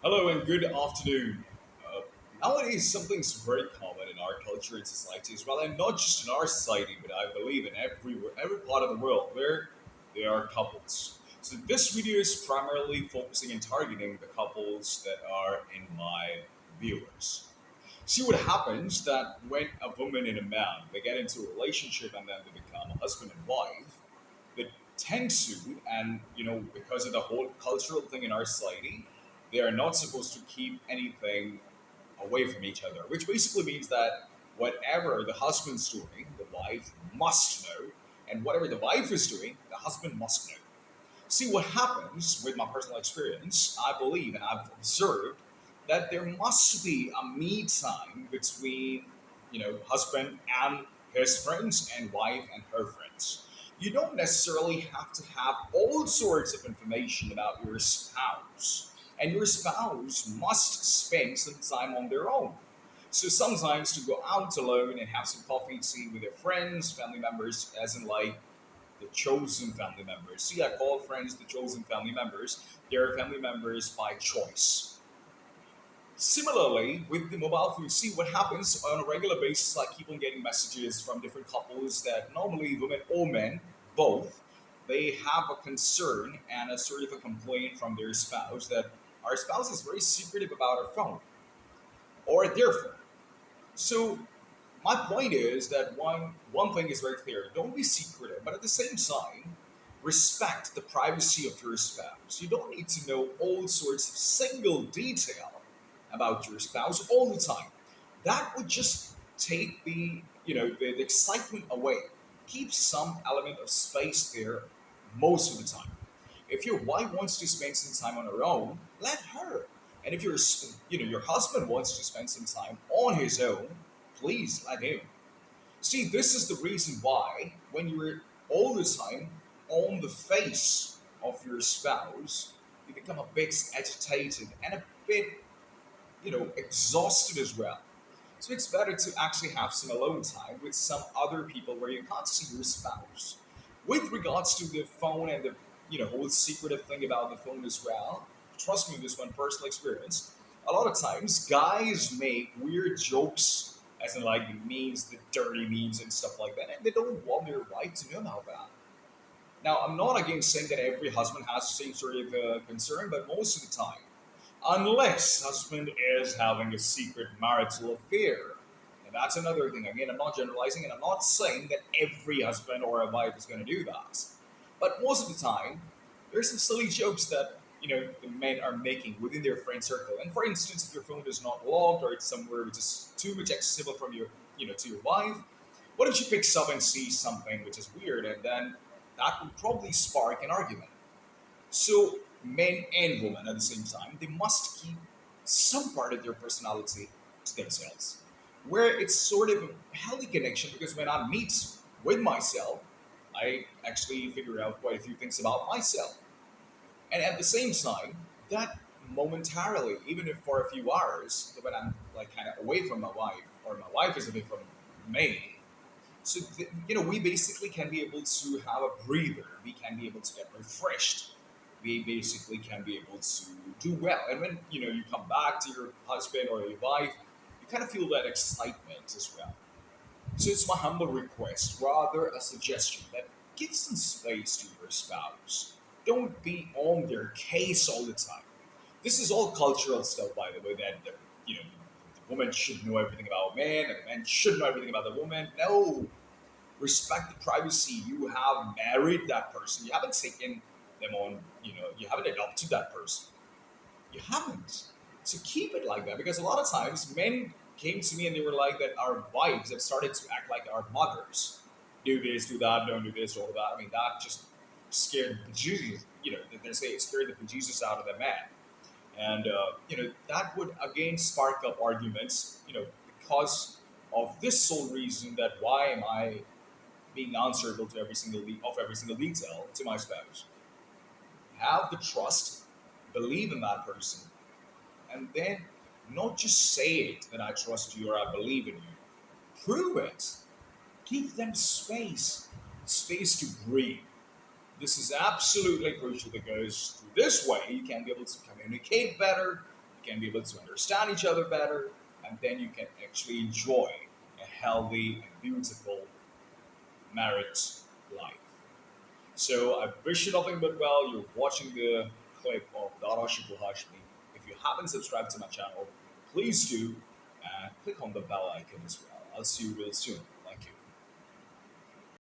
Hello and good afternoon. Uh, Nowadays, something's very common in our culture and society as well, and not just in our society, but I believe in every part of the world where there are couples. So this video is primarily focusing and targeting the couples that are in my viewers. See what happens that when a woman and a man they get into a relationship and then they become a husband and wife, they tend to, and because of the whole cultural thing in our society, they are not supposed to keep anything away from each other, which basically means that whatever the husband's doing, the wife must know, and whatever the wife is doing, the husband must know. See what happens with my personal experience, I believe, and I've observed that there must be a me time between, husband and his friends and wife and her friends. You don't necessarily have to have all sorts of information about your spouse, and your spouse must spend some time on their own. So sometimes to go out alone and have some coffee, tea with their friends, family members, as in like the chosen family members. See, I call friends the chosen family members. They're family members by choice. Similarly, with the mobile phone, see what happens on a regular basis. I keep on getting messages from different couples that normally women or men, both, they have a concern and a sort of a complaint from their spouse that our spouse is very secretive about our phone or their phone. So my point is that one thing is very clear: don't be secretive, but at the same time, respect the privacy of your spouse. You don't need to know all sorts of single detail about your spouse all the time. That would just take the excitement away. Keep some element of space there most of the time. If your wife wants to spend some time on her own, let her. And if your husband wants to spend some time on his own, please let him. See, this is the reason why when you're all the time on the face of your spouse, you become a bit agitated and a bit, exhausted as well. So it's better to actually have some alone time with some other people where you can't see your spouse. With regards to the phone and the whole secretive thing about the phone as well, trust me, this one personal experience. A lot of times, guys make weird jokes, as in like the memes, the dirty memes and stuff like that, and they don't want their wife to know about that. Now, I'm not against saying that every husband has the same sort of concern, but most of the time, unless husband is having a secret marital affair. And that's another thing. Again, I'm not generalizing, and I'm not saying that every husband or a wife is going to do that. But most of the time, there's some silly jokes that the men are making within their friend circle. And for instance, if your phone is not logged or it's somewhere which is too much accessible from your to your wife, what if she picks up and sees something which is weird, and then that would probably spark an argument. So men and women at the same time, they must keep some part of their personality to themselves. Where it's sort of a healthy connection because when I meet with myself, I actually figure out quite a few things about myself. And at the same time, that momentarily, even if for a few hours, when I'm like kind of away from my wife or my wife is away from me, so we basically can be able to have a breather. We can be able to get refreshed. We basically can be able to do well. And when you come back to your husband or your wife, you kind of feel that excitement as well. So it's my humble request, rather a suggestion, that give some space to your spouse. Don't be on their case all the time. This is all cultural stuff, by the way. That the woman should know everything about man, and the man should know everything about the woman. No, respect the privacy. You have married that person. You haven't taken them on. You haven't adopted that person. You haven't. So keep it like that because a lot of times men came to me and they were like that our wives have started to act like our mothers. Do this, do that, don't do this, all that. I mean, that just scared the Jesus. They say it scared the bejesus out of the man. And, that would again spark up arguments, because of this sole reason that why am I being answerable to every single detail to my spouse? Have the trust, believe in that person, and then not just say it that I trust you or I believe in you. Prove it. Give them space to breathe. This is absolutely crucial because through this way you can be able to communicate better, can be able to understand each other better, and then you can actually enjoy a healthy and beautiful marriage life. So I wish you nothing but well. You're watching the clip of Darashikoh. If you haven't subscribed to my channel, please do and click on the bell icon as well. I'll see you real soon.